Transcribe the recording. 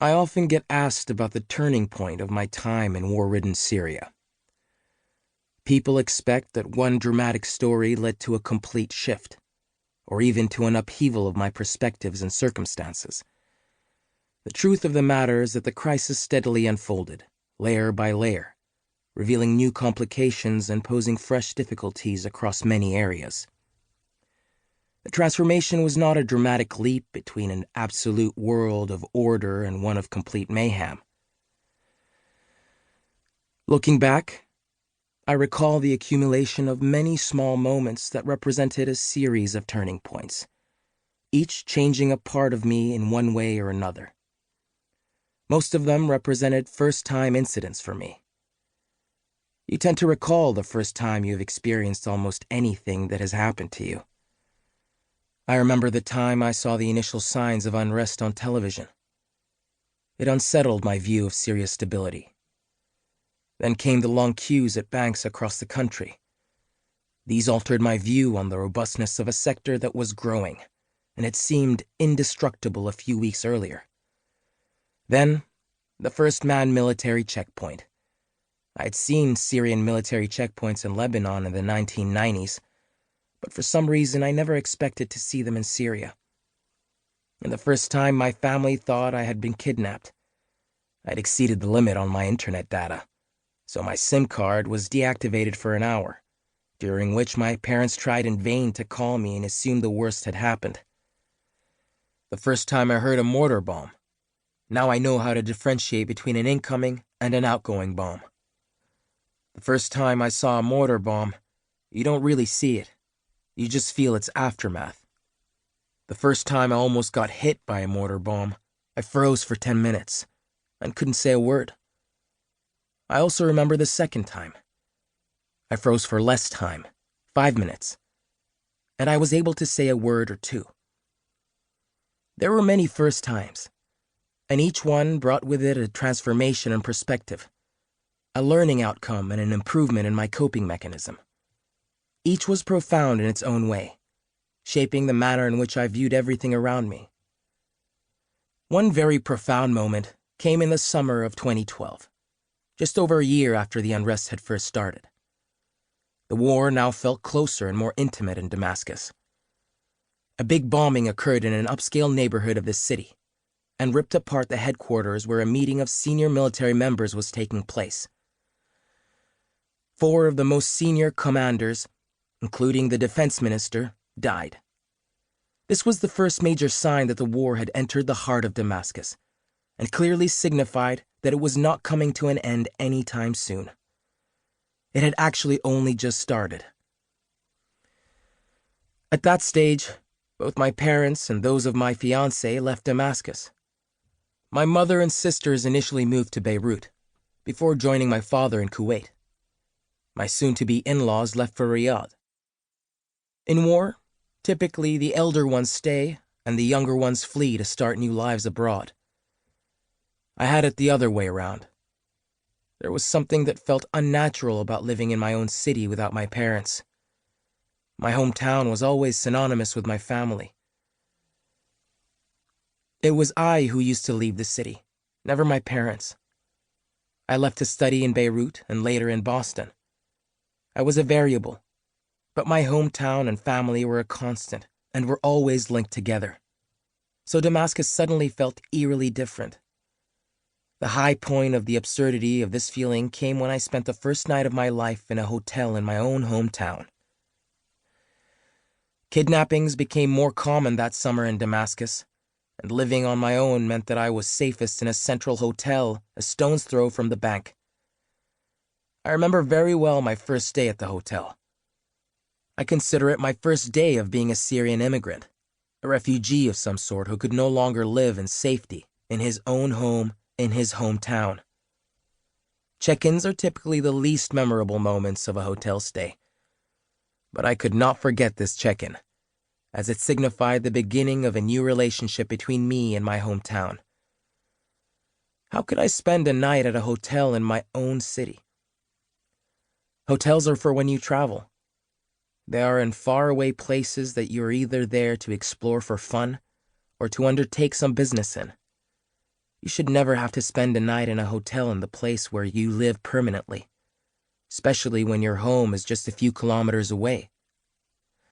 I often get asked about the turning point of my time in war-ridden Syria. People expect that one dramatic story led to a complete shift, or even to an upheaval of my perspectives and circumstances. The truth of the matter is that the crisis steadily unfolded, layer by layer, revealing new complications and posing fresh difficulties across many areas. The transformation was not a dramatic leap between an absolute world of order and one of complete mayhem. Looking back, I recall the accumulation of many small moments that represented a series of turning points, each changing a part of me in one way or another. Most of them represented first-time incidents for me. You tend to recall the first time you've experienced almost anything that has happened to you. I remember the time I saw the initial signs of unrest on television. It unsettled my view of Syria's stability. Then came the long queues at banks across the country. These altered my view on the robustness of a sector that was growing, and had seemed indestructible a few weeks earlier. Then, the first manned military checkpoint. I had seen Syrian military checkpoints in Lebanon in the 1990s, but for some reason I never expected to see them in Syria. And the first time my family thought I had been kidnapped. I'd exceeded the limit on my internet data, so my SIM card was deactivated for an hour, during which my parents tried in vain to call me and assumed the worst had happened. The first time I heard a mortar bomb. Now I know how to differentiate between an incoming and an outgoing bomb. The first time I saw a mortar bomb, you don't really see it. You just feel its aftermath. The first time I almost got hit by a mortar bomb, I froze for 10 minutes and couldn't say a word. I also remember the second time. I froze for less time, 5 minutes, and I was able to say a word or two. There were many first times, and each one brought with it a transformation in perspective, a learning outcome and an improvement in my coping mechanism. Each was profound in its own way, shaping the manner in which I viewed everything around me. One very profound moment came in the summer of 2012, just over a year after the unrest had first started. The war now felt closer and more intimate in Damascus. A big bombing occurred in an upscale neighborhood of the city and ripped apart the headquarters where a meeting of senior military members was taking place. 4 of the most senior commanders, including the defense minister, died. This was the first major sign that the war had entered the heart of Damascus, and clearly signified that it was not coming to an end anytime soon. It had actually only just started. At that stage, both my parents and those of my fiancé left Damascus. My mother and sisters initially moved to Beirut, before joining my father in Kuwait. My soon-to-be in-laws left for Riyadh. In war, typically the elder ones stay and the younger ones flee to start new lives abroad. I had it the other way around. There was something that felt unnatural about living in my own city without my parents. My hometown was always synonymous with my family. It was I who used to leave the city, never my parents. I left to study in Beirut and later in Boston. I was a variable, but my hometown and family were a constant and were always linked together. So Damascus suddenly felt eerily different. The high point of the absurdity of this feeling came when I spent the first night of my life in a hotel in my own hometown. Kidnappings became more common that summer in Damascus, and living on my own meant that I was safest in a central hotel a stone's throw from the bank. I remember very well my first day at the hotel. I consider it my first day of being a Syrian immigrant, a refugee of some sort who could no longer live in safety in his own home in his hometown. Check-ins are typically the least memorable moments of a hotel stay, but I could not forget this check-in, as it signified the beginning of a new relationship between me and my hometown. How could I spend a night at a hotel in my own city? Hotels are for when you travel. They are in faraway places that you are either there to explore for fun or to undertake some business in. You You should never have to spend a night in a hotel in the place where you live permanently, especially when your home is just a few kilometers away.